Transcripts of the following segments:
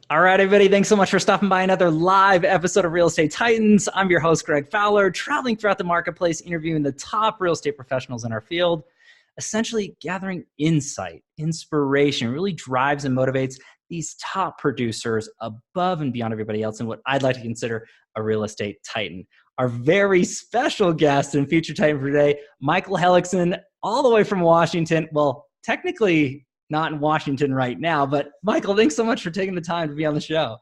All right, everybody. Thanks so much for stopping by another live episode of Real Estate Titans. I'm your host, Greg Fowler, traveling throughout the marketplace, interviewing the top real estate professionals in our field, essentially gathering insight, inspiration, really drives and motivates these top producers above and beyond everybody else in what I'd like to consider a real estate titan. Our very special guest and feature titan for today, Michael Hellickson, all the way from Washington. Well, technically not in Washington right now, but Michael, thanks so much for taking the time to be on the show.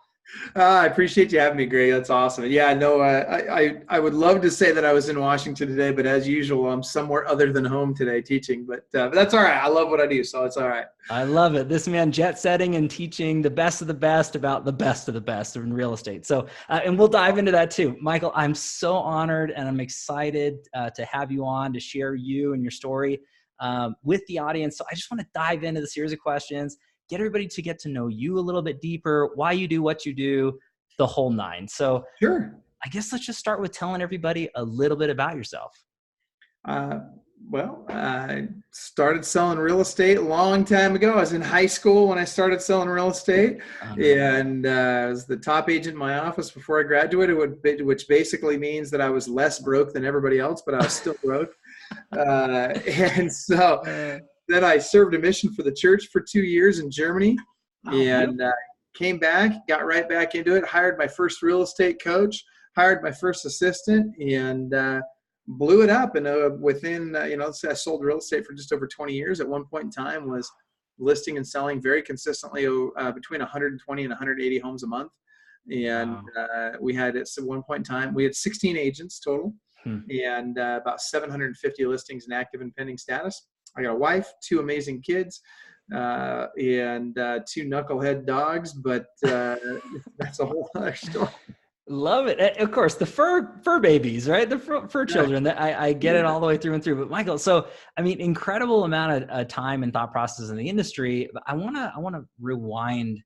I appreciate you having me, Greg. That's awesome. Yeah, no, I would love to say that I was in Washington today, but as usual, I'm somewhere other than home today teaching. But that's all right. I love what I do, so it's all right. I love it. This man jet setting and teaching the best of the best about the best of the best in real estate. So, and we'll dive into that too. Michael, I'm so honored and I'm excited to have you on to share you and your story with the audience. So I just want to dive into the series of questions, get everybody to get to know you a little bit deeper, why you do what you do, the whole nine. So sure. I guess let's just start with telling everybody a little bit about yourself. Well, I started selling real estate a long time ago. I was in high school when I started selling real estate, and I was the top agent in my office before I graduated, which basically means that I was less broke than everybody else, but I was still broke. And so then I served a mission for the church for 2 years in Germany, and came back, got right back into it, hired my first real estate coach, hired my first assistant, and blew it up. And within, I sold real estate for just over 20 years. At one point in time was listing and selling very consistently between 120 and 180 homes a month. And we had, at one point in time, we had 16 agents total. And about 750 listings in active and pending status. I got a wife, 2 amazing kids, and 2 knucklehead dogs, but that's a whole other story. Love it. Of course, the fur babies, right? The fur children. I get it all the way through and through. But Michael, so I mean, incredible amount of time and thought process in the industry. But I wanna rewind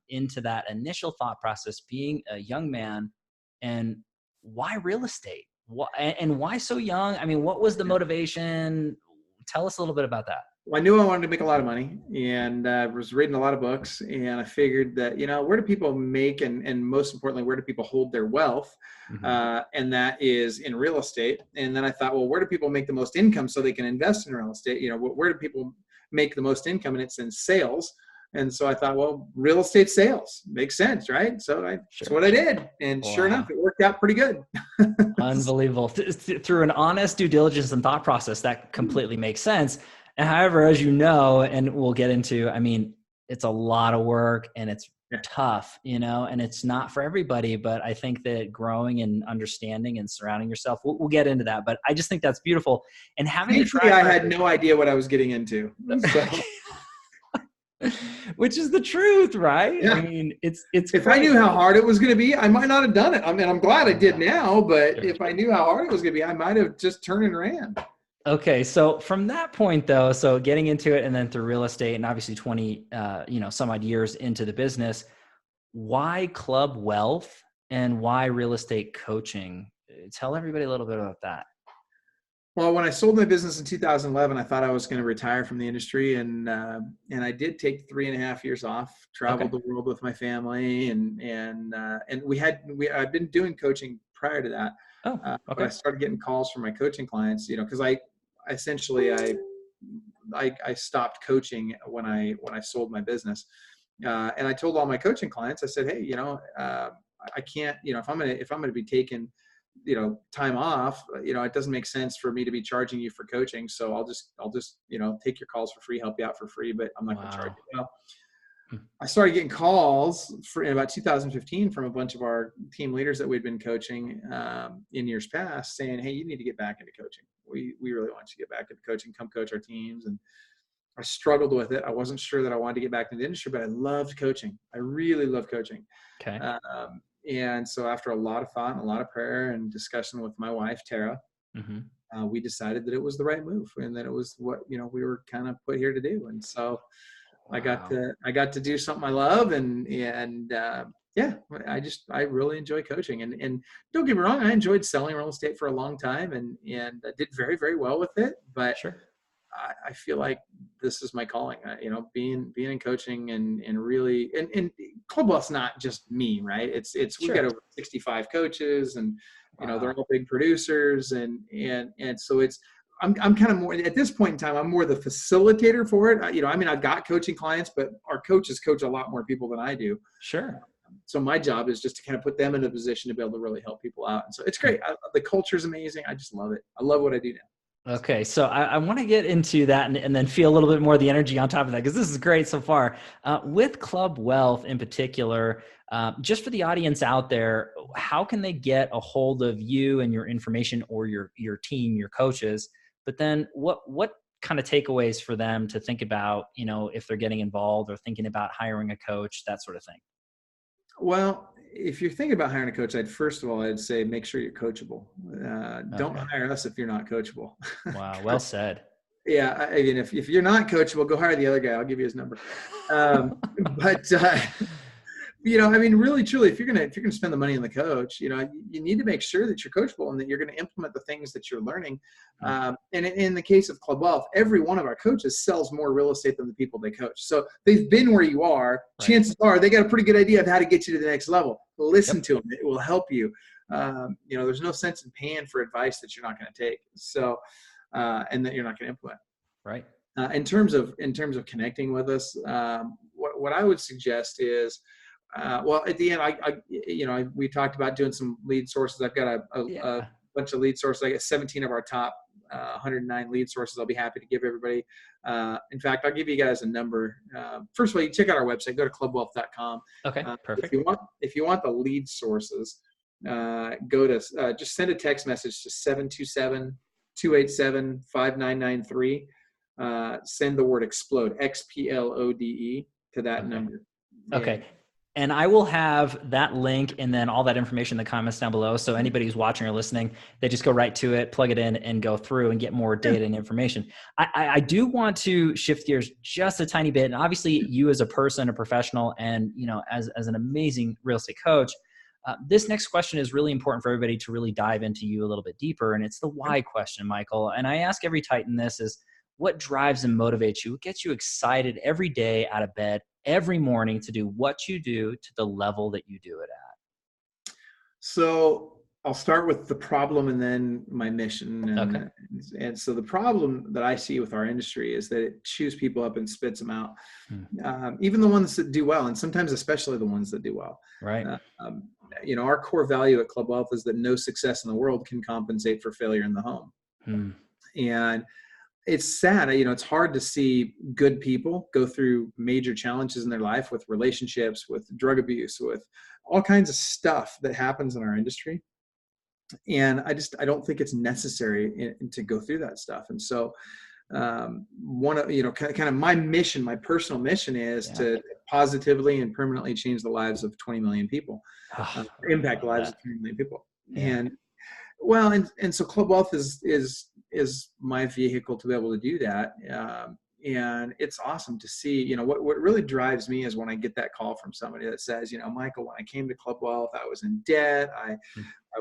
into that initial thought process, being a young man, and why real estate? And why so young? I mean, what was the motivation? Tell us a little bit about that. Well, I knew I wanted to make a lot of money, and was reading a lot of books, and I figured that, where do people make, and most importantly, where do people hold their wealth? And that is in real estate. And then I thought, well, where do people make the most income so they can invest in real estate? Where do people make the most income? And it's in sales. And so I thought, well, real estate sales makes sense, right? So that's what I did. And sure enough, it worked out pretty good. Unbelievable. Through an honest due diligence and thought process, that completely makes sense. And however, as you know, and we'll get into, I mean, it's a lot of work and it's tough, and it's not for everybody, but I think that growing and understanding and surrounding yourself, we'll get into that. But I just think that's beautiful. And having I had no idea what I was getting into. So. Which is the truth, right? Yeah. I mean, it's if crazy. I knew how hard it was going to be, I might not have done it. I mean, I'm glad I did now, but if I knew how hard it was going to be, I might have just turned and ran. Okay. So from that point though, so getting into it and then through real estate and obviously 20, some odd years into the business, why Club Wealth and why real estate coaching? Tell everybody a little bit about that. Well, when I sold my business in 2011, I thought I was going to retire from the industry, and I did take 3.5 years off, traveled the world with my family, and I've been doing coaching prior to that. But I started getting calls from my coaching clients, because I stopped coaching when I sold my business, and I told all my coaching clients, I said, hey, I can't, if I'm going to be taking time off, it doesn't make sense for me to be charging you for coaching. So I'll just, take your calls for free, help you out for free, but I'm not going to charge you. Well, I started getting calls in about 2015 from a bunch of our team leaders that we'd been coaching in years past saying, hey, you need to get back into coaching. We really want you to get back into coaching, come coach our teams. And I struggled with it. I wasn't sure that I wanted to get back into the industry, but I loved coaching. I really loved coaching. Okay. And so after a lot of thought and a lot of prayer and discussion with my wife, Tara, we decided that it was the right move and that it was what, we were kind of put here to do. And so I got to do something I love. And I really enjoy coaching, and don't get me wrong, I enjoyed selling real estate for a long time and I did very, very well with it. But I feel like this is my calling, being in coaching and really, and Club Wealth's not just me, right? We've got Sure. over 65 coaches, and, Wow. they're all big producers. And so I'm kind of more at this point in time, I'm more the facilitator for it. I've got coaching clients, but our coaches coach a lot more people than I do. Sure. So my job is just to kind of put them in a position to be able to really help people out. And so it's great. The culture is amazing. I just love it. I love what I do now. Okay, so I want to get into that and then feel a little bit more of the energy on top of that, because this is great so far. With Club Wealth in particular, just for the audience out there, how can they get a hold of you and your information, or your team, your coaches? But then what kind of takeaways for them to think about, if they're getting involved or thinking about hiring a coach, that sort of thing? Well, if you're thinking about hiring a coach, first of all, I'd say make sure you're coachable. Don't Okay. hire us if you're not coachable. Wow, well said. Yeah, I mean, if you're not coachable, go hire the other guy. I'll give you his number. But really, truly, if you're gonna spend the money on the coach, you need to make sure that you're coachable and that you're going to implement the things that you're learning. And in the case of Club Wealth, every one of our coaches sells more real estate than the people they coach. So they've been where you are. Right. Chances are they got a pretty good idea of how to get you to the next level. Listen to them; it will help you. There's no sense in paying for advice that you're not going to take. So, and that you're not going to implement. Right. In terms of connecting with us, what I would suggest is. Well, at the end, we talked about doing some lead sources. I've got a bunch of lead sources. I got 17 of our top 109 lead sources. I'll be happy to give everybody. In fact, I'll give you guys a number. First of all, you check out our website. Go to clubwealth.com. Okay, perfect. If you want the lead sources, go to just send a text message to 727-287-5993. Send the word explode, XPLODE, to that number. Okay. And I will have that link and then all that information in the comments down below. So anybody who's watching or listening, they just go right to it, plug it in, and go through and get more data and information. I do want to shift gears just a tiny bit. And obviously you as a person, a professional, and as an amazing real estate coach, this next question is really important for everybody to really dive into you a little bit deeper. And it's the why question, Michael. And I ask every Titan this is, what drives and motivates you? What gets you excited every day out of bed, every morning, to do what you do to the level that you do it at? So I'll start with the problem and then my mission. And so the problem that I see with our industry is that it chews people up and spits them out. Even the ones that do well, and sometimes especially the ones that do well. Right. Our core value at Club Wealth is that no success in the world can compensate for failure in the home. And it's sad, it's hard to see good people go through major challenges in their life with relationships, with drug abuse, with all kinds of stuff that happens in our industry. And I don't think it's necessary to go through that stuff. And so one of, kind of my mission, my personal mission is to positively and permanently change the lives of 20 million people, impact the lives of 20 million people. And well, and so Club Wealth is my vehicle to be able to do that. And it's awesome to see, what really drives me is when I get that call from somebody that says, Michael, when I came to Club Wealth, I was in debt. I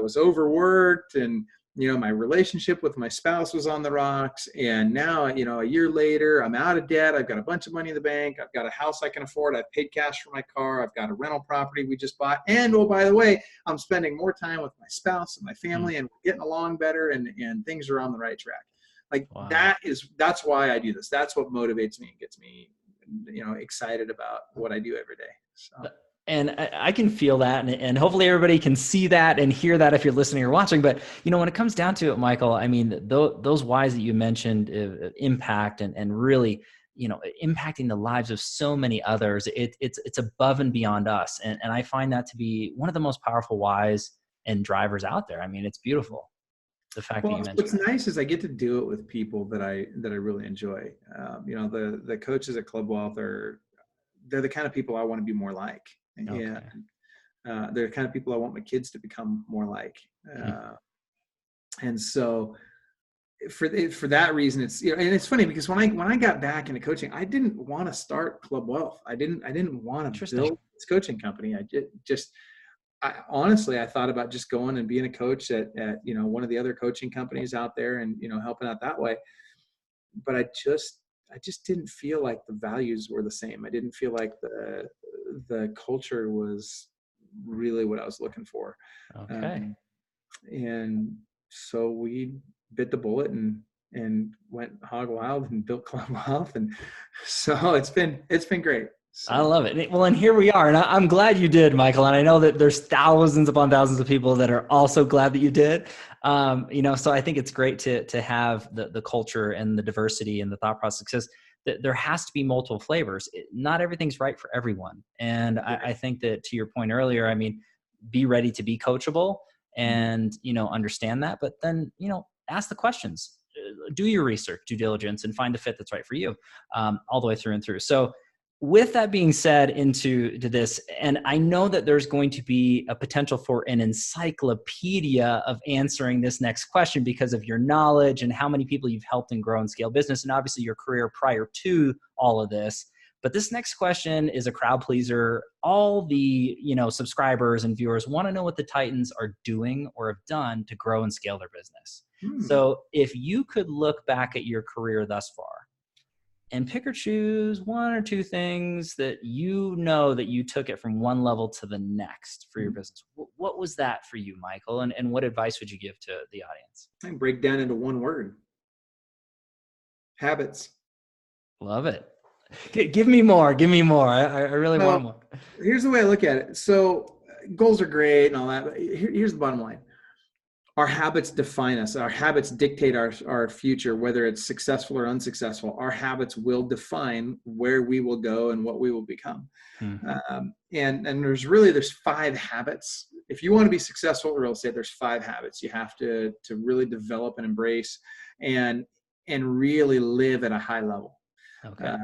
was overworked, and, my relationship with my spouse was on the rocks. And now, a year later, I'm out of debt. I've got a bunch of money in the bank. I've got a house I can afford. I've paid cash for my car. I've got a rental property we just bought. And, oh, by the way, I'm spending more time with my spouse and my family, and we're getting along better, and things are on the right track. Like, that's why I do this. That's what motivates me and gets me, excited about what I do every day. So. And I can feel that, and hopefully everybody can see that and hear that if you're listening or watching. But, when it comes down to it, Michael, I mean, those whys that you mentioned, impact and really, impacting the lives of so many others, it's above and beyond us. And I find that to be one of the most powerful whys and drivers out there. I mean, it's beautiful. The fact that you mentioned what's nice is I get to do it with people that I really enjoy. The coaches at Club Wealth they're the kind of people I want to be more like. Okay. And they're the kind of people I want my kids to become more like. And so for that reason, it's, and it's funny because when I got back into coaching, I didn't want to start Club Wealth. I didn't want to build this coaching company. Honestly, I thought about just going and being a coach at one of the other coaching companies out there and, helping out that way. but I just didn't feel like the values were the same. I didn't feel like the culture was really what I was looking for. Okay. And so we bit the bullet and went hog wild and built Club Wealth. And so it's been great. So. I love it. Well, and here we are. And I'm glad you did, Michael. And I know that there's thousands upon thousands of people that are also glad that you did. So I think it's great to have the culture and the diversity and the thought process, because there has to be multiple flavors. Not everything's right for everyone. And I think that, to your point earlier, I mean, be ready to be coachable and, understand that, but then, ask the questions, do your research, due diligence, and find the fit that's right for you, all the way through and through. So with that being said, into this, and I know that there's going to be a potential for an encyclopedia of answering this next question because of your knowledge and how many people you've helped and grow and scale business, and obviously your career prior to all of this. But this next question is a crowd pleaser. All the subscribers and viewers want to know what the Titans are doing or have done to grow and scale their business. So if you could look back at your career thus far and pick or choose one or two things that that you took it from one level to the next for your business, what was that for you, Michael? And what advice would you give to the audience? I can break down into one word: habits. Love it. Give me more. I really want more. Here's the way I look at it. So goals are great and all that, but here's the bottom line. Our habits define us. Our habits dictate our future, whether it's successful or unsuccessful. Our habits will define where we will go and what we will become. And there's 5 habits. If you want to be successful in real estate, there's 5 habits you have to really develop and embrace and really live at a high level. Okay.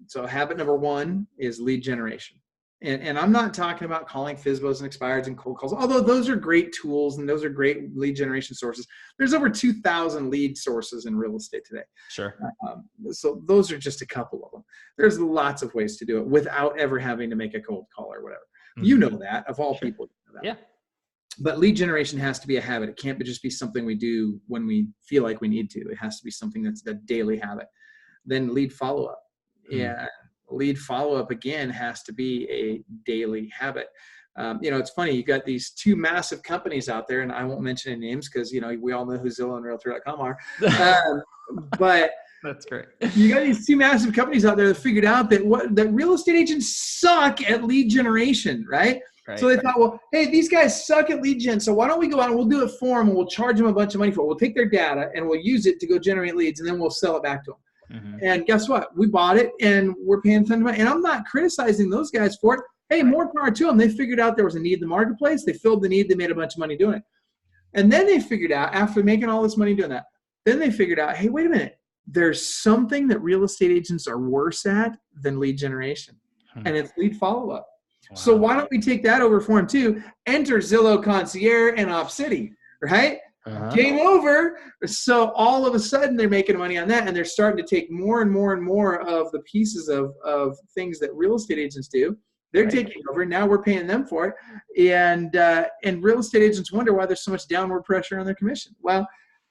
So habit number 1 is lead generation. And I'm not talking about calling FSBOs and expireds and cold calls, although those are great tools and those are great lead generation sources. There's over 2,000 lead sources in real estate today. Sure. So those are just a couple of them. There's lots of ways to do it without ever having to make a cold call or whatever. You know that, of all people. You know that. Yeah. But lead generation has to be a habit. It can't just be something we do when we feel like we need to. It has to be something that's a daily habit. Then lead follow-up. Yeah. Lead follow-up, again, has to be a daily habit. It's funny. You got these 2 massive companies out there, and I won't mention any names because, we all know who Zillow and Realtor.com are. But that's great. You got these 2 massive companies out there that figured out that real estate agents suck at lead generation, right? So they thought, well, hey, these guys suck at lead gen, so why don't we go out and we'll do it for them, and we'll charge them a bunch of money for it. We'll take their data and we'll use it to go generate leads, and then we'll sell it back to them. And guess what? We bought it and we're paying $10 million. And I'm not criticizing those guys for it. Hey, more power to them. They figured out there was a need in the marketplace. They filled the need. They made a bunch of money doing it. And then they figured out, after making all this money doing that, then they figured out, hey, wait a minute. There's something that real estate agents are worse at than lead generation. And it's lead follow-up. Wow. So why don't we take that over for them too? Enter Zillow Concierge and OpCity, right? Game over. So all of a sudden they're making money on that, and they're starting to take more and more and more of the pieces of things that real estate agents do. They're taking over. Now we're paying them for it, and real estate agents wonder why there's so much downward pressure on their commission. Well,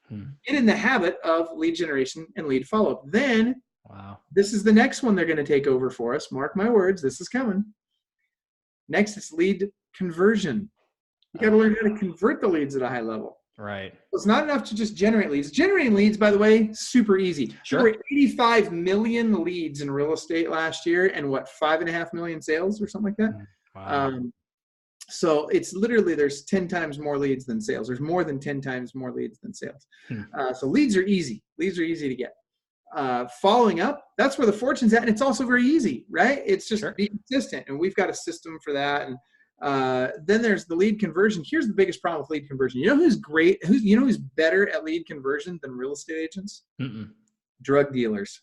get in the habit of lead generation and lead follow-up. Then, this is the next one they're going to take over for us. Mark my words, this is coming. Next, it's lead conversion. You got to learn how to convert the leads at a high level. Right. It's not enough to just generate leads. Generating leads, by the way, super easy. Sure. There were 85 million leads in real estate last year, and 5.5 million sales or something like that. Wow. So it's literally, there's 10 times more leads than sales. There's more than 10 times more leads than sales. So leads are easy. Leads are easy to get. Following up, that's where the fortune's at, and it's also very easy, right? It's just be consistent, and we've got a system for that. And then there's the lead conversion. Here's the biggest problem with lead conversion. You know who's great? Who's better at lead conversion than real estate agents? Drug dealers.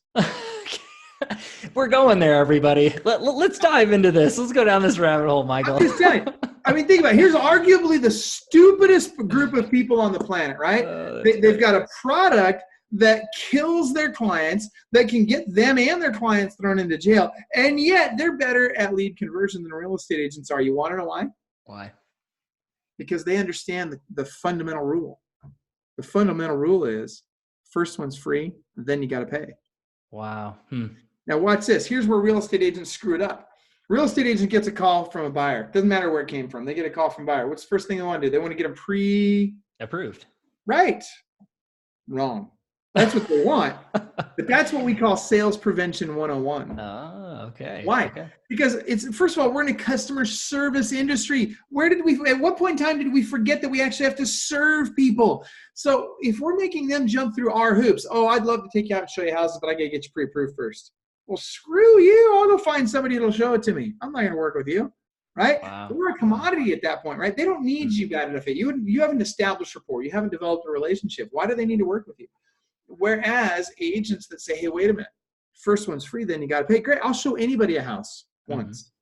We're going there, everybody. Let's dive into this. Let's go down this rabbit hole, Michael. I'm just telling you. I mean, think about it. Here's arguably the stupidest group of people on the planet, right? They've got a product that kills their clients, that can get them and their clients thrown into jail, and yet they're better at lead conversion than real estate agents are. You want to know why? Why? Because they understand the fundamental rule. The fundamental rule is First one's free, then you got to pay. Wow. Now watch this. Here's where real estate agents screw it up. Real estate agent gets a call from a buyer. Doesn't matter where it came from. They get a call from a buyer. What's the first thing they want to do? They want to get them Approved. Right. Wrong. That's what they want. But that's what we call sales prevention 101. Oh, okay. Why? Okay. Because it's, first of all, we're in a customer service industry. At what point in time did we forget that we actually have to serve people? So if we're making them jump through our hoops, I'd love to take you out and show you houses, but I got to get you pre-approved first. Well, screw you. I'll go find somebody that'll show it to me. I'm not going to work with you. Right? Wow. We're a commodity at that point, right? They don't need you bad enough. You haven't established rapport. You haven't developed a relationship. Why do they need to work with you? Whereas agents that say, hey, wait a minute, first one's free, then you got to pay. Great. I'll show anybody a house once.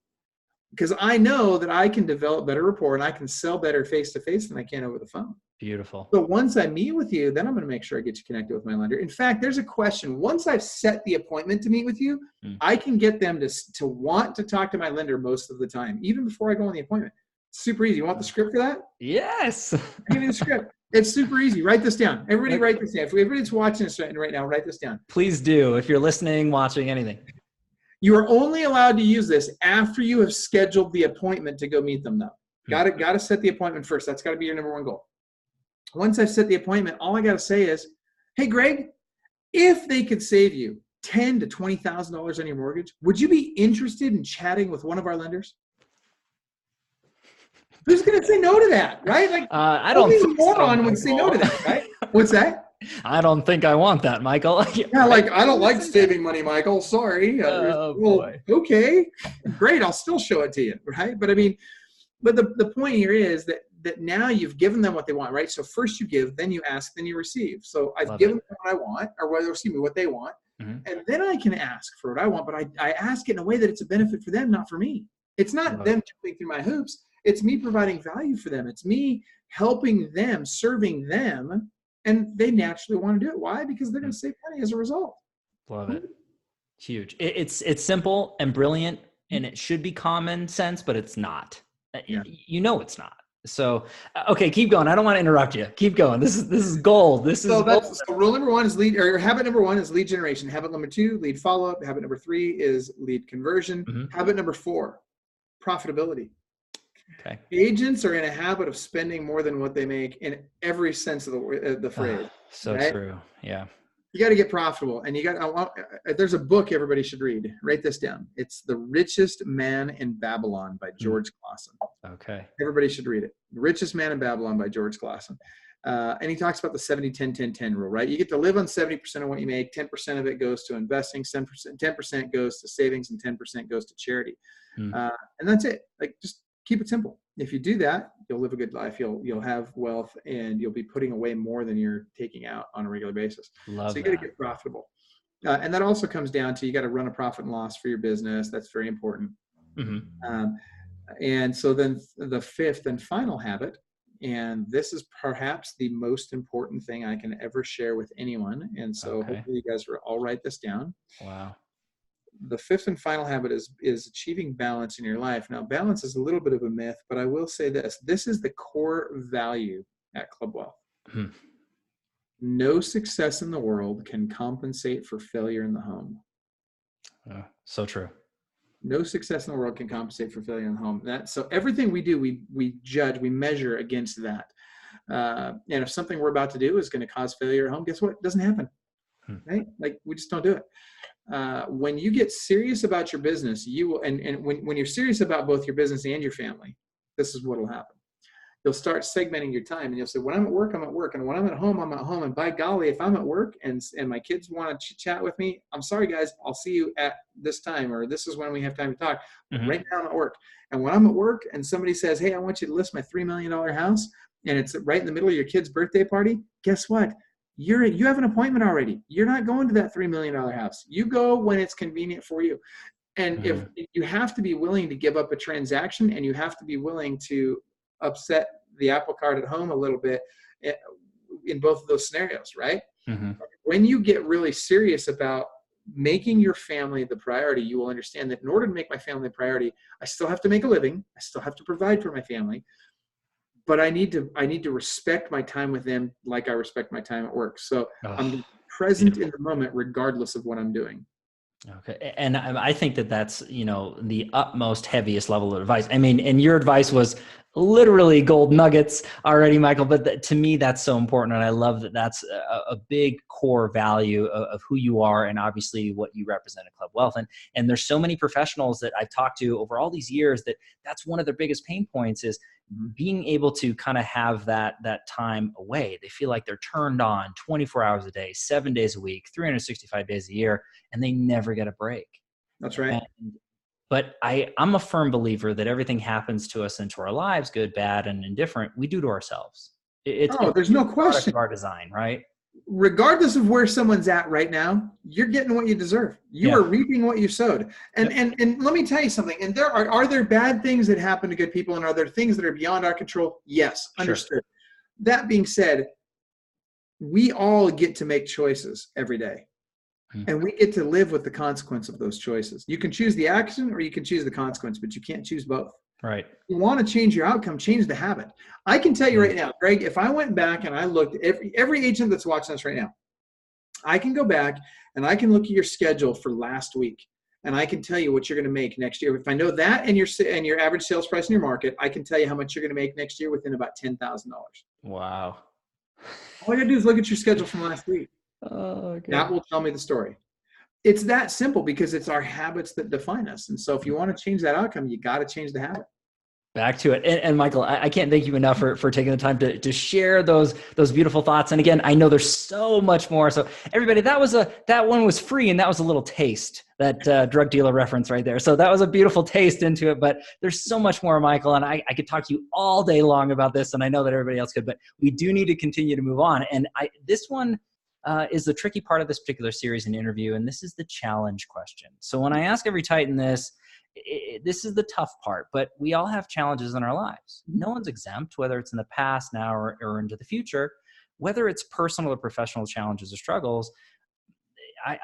Because I know that I can develop better rapport and I can sell better face-to-face than I can over the phone. Beautiful. So once I meet with you, then I'm going to make sure I get you connected with my lender. In fact, there's a question. Once I've set the appointment to meet with you, I can get them to want to talk to my lender most of the time, even before I go on the appointment. It's super easy. You want the script for that? Yes. I'll give you the script. It's super easy. Write this down. Everybody write this down. If everybody's watching this right now, write this down. Please do. If you're listening, watching, anything. You are only allowed to use this after you have scheduled the appointment to go meet them, though. Got to set the appointment first. That's got to be your number one goal. Once I've set the appointment, all I got to say is, hey, Greg, if they could save you $10,000 to $20,000 on your mortgage, would you be interested in chatting with one of our lenders? Who's going to say no to that, right? Like, I don't only think a moron would say no to that, right? What's that? I don't think I want that, Michael. Yeah, like, I don't like saving money, Michael. Sorry. Boy. Okay, great. I'll still show it to you, right? But I mean, the point here is that now you've given them what they want, right? So first you give, then you ask, then you receive. So I've given them what I want, or what they want, and then I can ask for what I want, but I ask it in a way that it's a benefit for them, not for me. It's not them jumping through my hoops. It's me providing value for them. It's me helping them, serving them, and they naturally want to do it. Why? Because they're going to save money as a result. Love it. Huge. It's simple and brilliant, and it should be common sense, but it's not. Yeah. You know it's not. So, okay, keep going. I don't want to interrupt you. Keep going. This is gold. So rule number one is habit number one is lead generation. Habit number two, lead follow-up. Habit number three is lead conversion. Habit number four, profitability. Okay. Agents are in a habit of spending more than what they make in every sense of the phrase. So right? true. Yeah. You got to get profitable, and there's a book everybody should read. Write this down. It's The Richest Man in Babylon by George Clason. Okay. Everybody should read it. The Richest Man in Babylon by George Clason. And he talks about the 70-10-10-10 rule, right? You get to live on 70% of what you make. 10% of it goes to investing. 10% goes to savings, and 10% goes to charity. And that's it. Like, just keep it simple. If you do that, you'll live a good life. You'll have wealth, and you'll be putting away more than you're taking out on a regular basis. So you got to get profitable. And that also comes down to, you got to run a profit and loss for your business. That's very important. And so then the fifth and final habit, and this is perhaps the most important thing I can ever share with anyone. And so hopefully you guys all write this down. Wow. The fifth and final habit is achieving balance in your life. Now, balance is a little bit of a myth, but I will say this is the core value at Club Wealth. No success in the world can compensate for failure in the home. So true. No success in the world can compensate for failure in the home. So everything we do, we judge, we measure against that. And if something we're about to do is going to cause failure at home, guess what? It doesn't happen. Right? Like, we just don't do it. When you get serious about your business, you will, and when you're serious about both your business and your family, this is what will happen. You'll start segmenting your time, and you'll say, when I'm at work, I'm at work. And when I'm at home, I'm at home. And by golly, if I'm at work and my kids want to chat with me, I'm sorry, guys, I'll see you at this time, or this is when we have time to talk. Right now I'm at work. And when I'm at work and somebody says, hey, I want you to list my $3 million house, and it's right in the middle of your kid's birthday party, guess what? You have an appointment already. You're not going to that $3 million house. You go when it's convenient for you. And if you have to be willing to give up a transaction, and you have to be willing to upset the apple cart at home a little bit in both of those scenarios, right? When you get really serious about making your family the priority, you will understand that in order to make my family a priority, I still have to make a living. I still have to provide for my family. But I need to respect my time with them like I respect my time at work. So I'm present in the moment, regardless of what I'm doing. Okay. And I think that that's, the utmost heaviest level of advice. I mean, and your advice was literally gold nuggets already, Michael, but to me, that's so important. And I love that that's a big core value of who you are and obviously what you represent at Club Wealth. And there's so many professionals that I've talked to over all these years that that's one of their biggest pain points is being able to kind of have that time away. They feel like they're turned on 24 hours a day, 7 days a week, 365 days a year, and they never get a break. That's right. But I'm a firm believer that everything happens to us into our lives, good, bad, and indifferent, we do to ourselves. There's no question. Of our design, right? Regardless of where someone's at right now, you're getting what you deserve. You are reaping what you sowed. And let me tell you something. And are there bad things that happen to good people, and are there things that are beyond our control? Yes, understood. Sure. That being said, we all get to make choices every day. And we get to live with the consequence of those choices. You can choose the action or you can choose the consequence, but you can't choose both. Right. If you want to change your outcome, change the habit. I can tell you right now, Greg, if I went back and I looked at every agent that's watching us right now, I can go back and I can look at your schedule for last week, and I can tell you what you're going to make next year. If I know that and your average sales price in your market, I can tell you how much you're going to make next year within about $10,000. Wow. All you got to do is look at your schedule from last week. Oh, okay. That will tell me the story. It's that simple because it's our habits that define us. And so if you want to change that outcome, you got to change the habit. Back to it. And Michael, I can't thank you enough for taking the time to share those beautiful thoughts. And again, I know there's so much more. So everybody, that one was free, and that was a little taste, that drug dealer reference right there. So that was a beautiful taste into it, but there's so much more, Michael. And I could talk to you all day long about this, and I know that everybody else could, but we do need to continue to move on. And this one is the tricky part of this particular series and interview. And this is the challenge question. So when I ask every Titan this is the tough part, but we all have challenges in our lives. No one's exempt, whether it's in the past, now, or into the future, whether it's personal or professional challenges or struggles.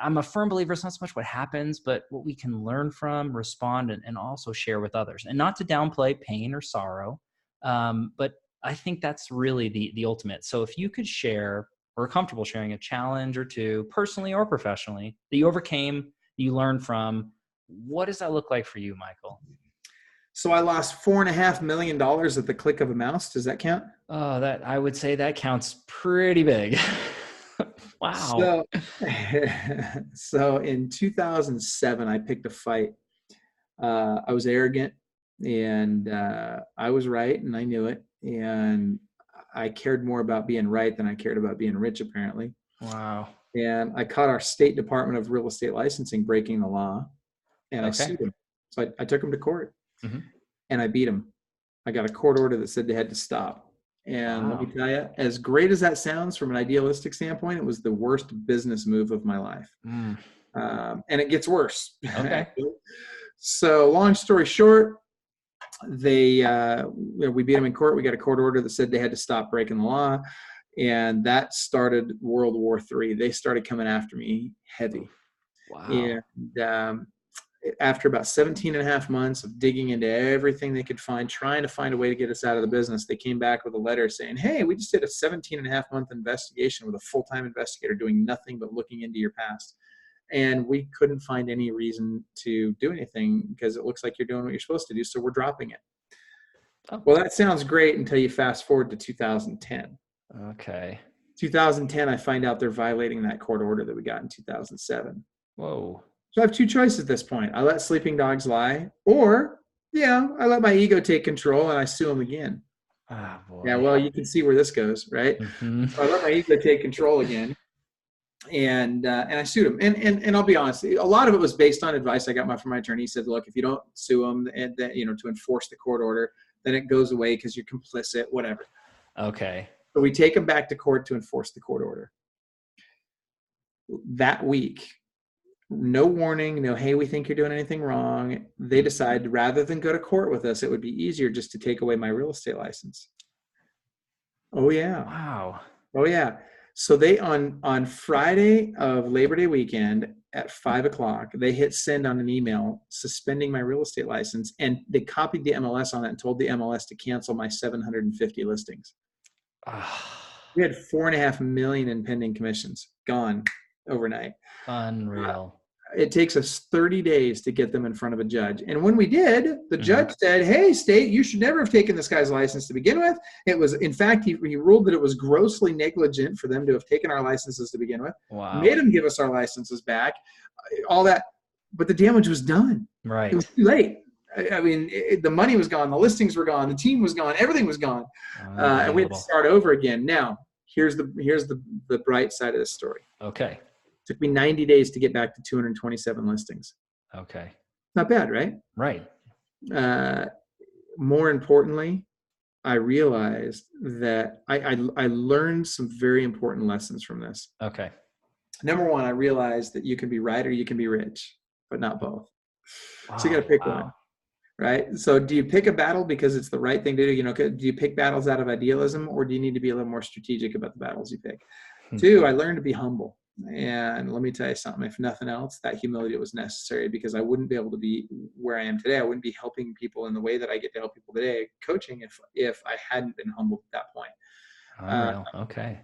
I'm a firm believer it's not so much what happens, but what we can learn from, respond, and also share with others. And not to downplay pain or sorrow, but I think that's really the ultimate. So if you could share, or are comfortable sharing, a challenge or two, personally or professionally, that you overcame, you learned from, what does that look like for you, Michael? So I lost $4.5 million at the click of a mouse. Does that count? Oh, I would say that counts pretty big. Wow. So in 2007, I picked a fight. I was arrogant, and I was right, and I knew it. And I cared more about being right than I cared about being rich, apparently. Wow. And I caught our state Department of Real Estate Licensing breaking the law, and I sued them. So I took them to court, and I beat them. I got a court order that said they had to stop. And let me tell you, as great as that sounds from an idealistic standpoint, it was the worst business move of my life. And it gets worse. Okay. So long story short, we beat them in court. We got a court order that said they had to stop breaking the law. And that started World War III. They started coming after me heavy. Wow. And after about 17 and a half months of digging into everything they could find, trying to find a way to get us out of the business, they came back with a letter saying, hey, we just did a 17 and a half month investigation with a full-time investigator doing nothing but looking into your past. And we couldn't find any reason to do anything because it looks like you're doing what you're supposed to do, so we're dropping it. Well, that sounds great until you fast forward to 2010. Okay. 2010, I find out they're violating that court order that we got in 2007. Whoa. So I have two choices at this point. I let sleeping dogs lie, or, I let my ego take control and I sue them again. Oh, boy. Yeah, well, you can see where this goes, right? So I let my ego take control again, and I sued him. And I'll be honest, a lot of it was based on advice I got from my attorney. He said, look, if you don't sue them, and then, to enforce the court order, then it goes away because you're complicit, whatever. Okay. So we take them back to court to enforce the court order. That week, no warning, no, hey, we think you're doing anything wrong. They decide rather than go to court with us, it would be easier just to take away my real estate license. Oh, yeah. Wow. Oh, yeah. So they, on Friday of Labor Day weekend at 5:00, they hit send on an email suspending my real estate license. And they copied the MLS on it and told the MLS to cancel my 750 listings. We had $4.5 million in pending commissions gone. overnight. Unreal. It takes us 30 days to get them in front of a judge. And when we did, the Mhm. judge said, hey, state, you should never have taken this guy's license to begin with. It was, in fact, he ruled that it was grossly negligent for them to have taken our licenses to begin with, Wow. made them give us our licenses back, all that. But the damage was done. Right. It was too late. I mean, the money was gone. The listings were gone. The team was gone. Everything was gone. And we had to start over again. Now, here's the bright side of this story. Okay. Took me 90 days to get back to 227 listings. Okay. Not bad, right? Right. More importantly, I realized that I learned some very important lessons from this. Okay. Number one, I realized that you can be right or you can be rich, but not both. Wow. So you got to pick one, right? So do you pick a battle because it's the right thing to do? You know, do you pick battles out of idealism, or do you need to be a little more strategic about the battles you pick? Two, I learned to be humble. And let me tell you something, if nothing else, that humility was necessary, because I wouldn't be able to be where I am today. I wouldn't be helping people in the way that I get to help people today, coaching, if I hadn't been humbled at that point. Okay.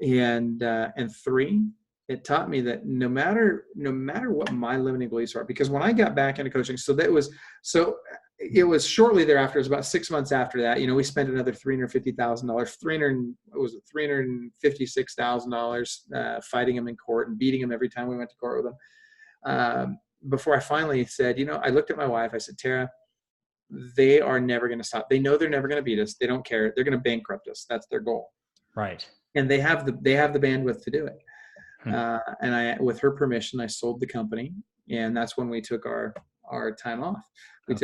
And three, it taught me that no matter what my limiting beliefs are, because when I got back into coaching, it was shortly thereafter, it was about 6 months after that, we spent another $350,000, $356,000 fighting them in court and beating them every time we went to court with them. Before I finally said, I looked at my wife, I said, Tara, they are never going to stop. They know they're never going to beat us. They don't care. They're going to bankrupt us. That's their goal. Right. And they have the bandwidth to do it. And with her permission, I sold the company, and that's when we took our time off. We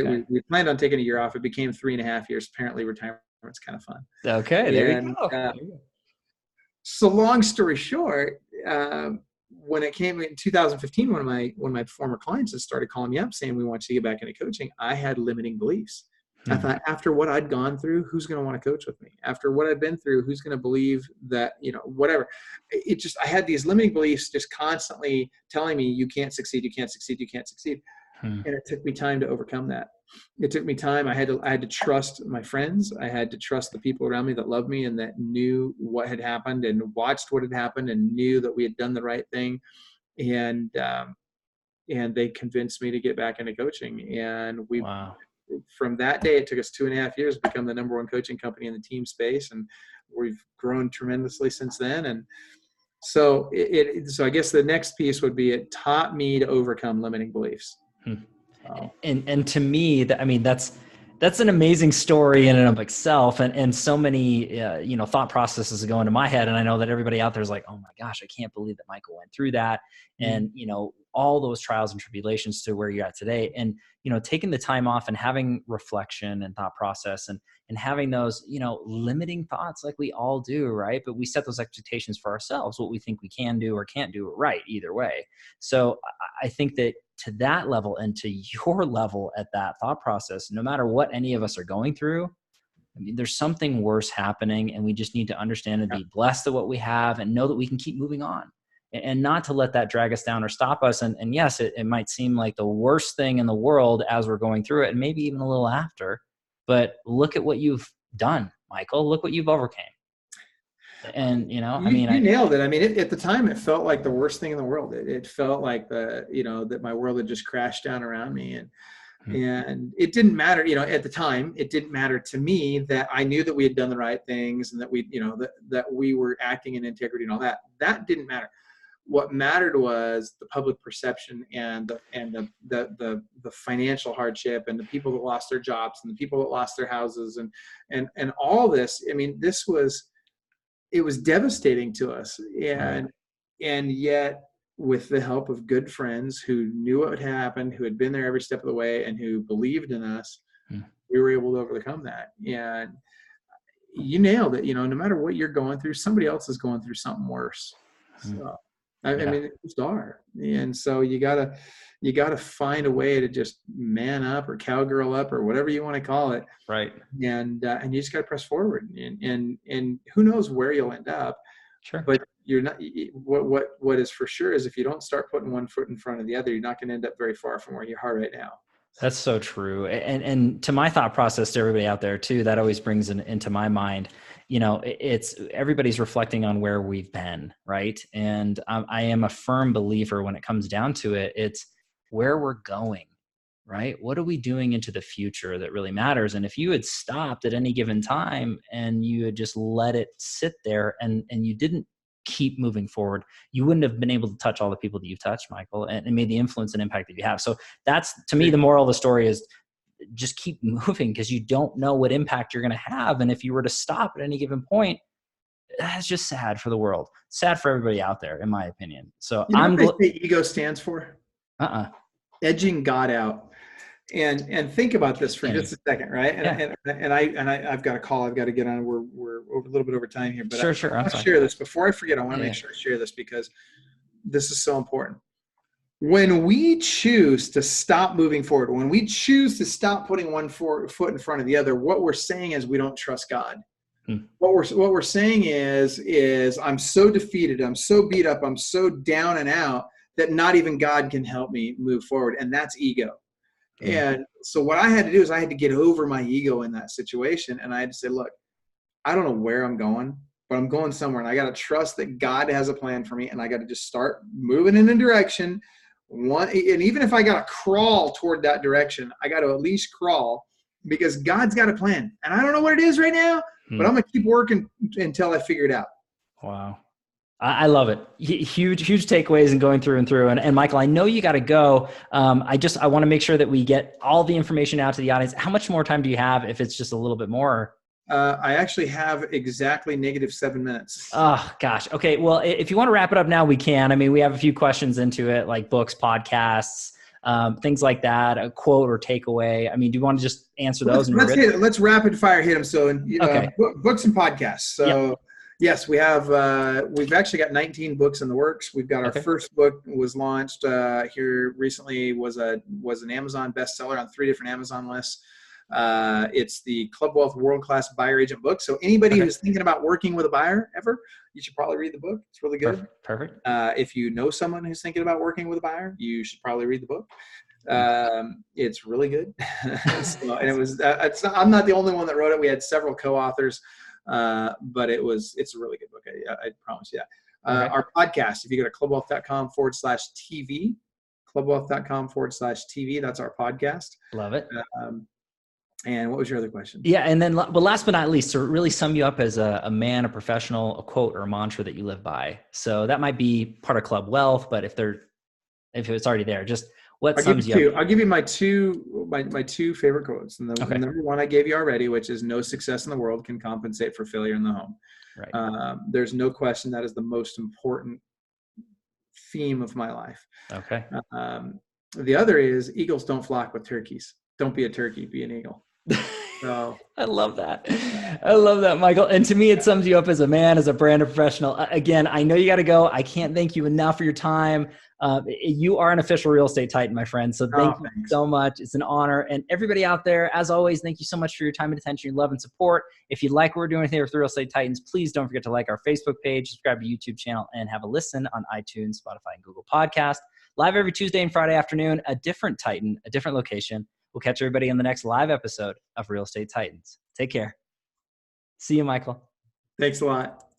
planned on taking a year off. It became 3.5 years. Apparently retirement's kind of fun. Okay. There you go. So long story short, when it came in 2015, one of my former clients started calling me up saying, we want you to get back into coaching. I had limiting beliefs. I thought, after what I'd gone through, who's going to want to coach with me? After what I've been through, who's going to believe that, whatever. I had these limiting beliefs just constantly telling me, you can't succeed, you can't succeed, you can't succeed. And it took me time to overcome that. It took me time. I had to trust my friends. I had to trust the people around me that loved me and that knew what had happened and watched what had happened and knew that we had done the right thing. And they convinced me to get back into coaching. And from that day, it took us 2.5 years to become the number one coaching company in the team space. And we've grown tremendously since then. And so so I guess the next piece would be, it taught me to overcome limiting beliefs. And to me, that's an amazing story in and of itself. And so many, thought processes go into my head. And I know that everybody out there is like, oh my gosh, I can't believe that Michael went through that. And, all those trials and tribulations to where you're at today. And, taking the time off and having reflection and thought process and having those, limiting thoughts like we all do, right? But we set those expectations for ourselves, what we think we can do or can't do, right, either way. So I think that to that level and to your level at that thought process, no matter what any of us are going through, there's something worse happening, and we just need to understand and be blessed at what we have and know that we can keep moving on. And not to let that drag us down or stop us. And yes, it might seem like the worst thing in the world as we're going through it, and maybe even a little after, but look at what you've done, Michael. Look what you've overcame. And, you nailed it. I mean, at the time, it felt like the worst thing in the world. It felt like that my world had just crashed down around me. And it didn't matter, at the time, it didn't matter to me that I knew that we had done the right things and that that we were acting in integrity and all that. That didn't matter. What mattered was the public perception and the financial hardship and the people that lost their jobs and the people that lost their houses and all this. I mean, it was devastating to us. And yet, with the help of good friends who knew what had happened, who had been there every step of the way, and who believed in us, we were able to overcome that. And you nailed it. No matter what you're going through, somebody else is going through something worse. So, I mean, it just are. And so you gotta find a way to just man up or cowgirl up or whatever you want to call it. Right. And you just gotta press forward. And who knows where you'll end up. Sure. But you're not. What is for sure is if you don't start putting one foot in front of the other, you're not going to end up very far from where you are right now. That's so true. And to my thought process, to everybody out there too, that always brings into my mind it's everybody's reflecting on where we've been, right? And I am a firm believer when it comes down to it, it's where we're going, right? What are we doing into the future that really matters? And if you had stopped at any given time and you had just let it sit there and you didn't keep moving forward, you wouldn't have been able to touch all the people that you've touched, Michael, and made the influence and impact that you have. So that's, to me, the moral of the story is just keep moving, because you don't know what impact you're going to have. And if you were to stop at any given point, that's just sad for the world, sad for everybody out there, in my opinion. So you know what they say ego stands for? Edging God out. And think about this for just a second, right? And I've got a call I've got to get on. We're a little bit over time here, but sure. I'll share this before I forget. I want to make sure I share this because this is so important. When we choose to stop moving forward, when we choose to stop putting one foot in front of the other, what we're saying is we don't trust God. What we're saying is I'm so defeated, I'm so beat up, I'm so down and out that not even God can help me move forward, and that's ego. And so what I had to do is I had to get over my ego in that situation, and I had to say, look, I don't know where I'm going, but I'm going somewhere, and I got to trust that God has a plan for me, and I got to just start moving in a direction. And even if I got to crawl toward that direction, I got to at least crawl, because God's got a plan, and I don't know what it is right now, but I'm going to keep working until I figure it out. Wow. I love it. Huge takeaways and going through and through. And Michael, I know you got to go. I want to make sure that we get all the information out to the audience. How much more time do you have if it's just a little bit more? I actually have exactly -7 minutes. Oh, gosh. Okay. Well, if you want to wrap it up now, we can. I mean, we have a few questions into it, like books, podcasts, things like that, a quote or takeaway. I mean, do you want to just answer those? Let's rapid fire hit them. So, okay. Books and podcasts. So, yes, we have. We've actually got 19 books in the works. We've got our first book was launched here recently. Was an Amazon bestseller on 3 different Amazon lists. It's the Club Wealth World Class Buyer Agent book. So anybody who's thinking about working with a buyer ever, you should probably read the book. It's really good. Perfect. If you know someone who's thinking about working with a buyer, you should probably read the book. It's really good. So, and it was. I'm not the only one that wrote it. We had several co-authors, but it's a really good book. I promise you that. Our podcast, if you go to clubwealth.com/TV, clubwealth.com/TV, that's our podcast. Love it. And what was your other question? Yeah. And then, but last but not least, to really sum you up as a man, a professional, a quote or a mantra that you live by. So that might be part of Club Wealth, but if it's already there, just what sums you up? I'll give you my two favorite quotes. And the number one I gave you already, which is no success in the world can compensate for failure in the home. Right. There's no question that is the most important theme of my life. Okay. The other is eagles don't flock with turkeys. Don't be a turkey, be an eagle. So I love that. I love that, Michael. And to me, it sums you up as a man, as a brand professional. Again, I know you got to go. I can't thank you enough for your time. You are an official real estate titan, my friend. So thank you so much. It's an honor. And everybody out there, as always, thank you so much for your time and attention, your love and support. If you like what we're doing here with the Real Estate Titans, please don't forget to like our Facebook page, subscribe to YouTube channel, and have a listen on iTunes, Spotify, and Google Podcast. Live every Tuesday and Friday afternoon, a different Titan, a different location. We'll catch everybody in the next live episode of Real Estate Titans. Take care. See you, Michael. Thanks a lot.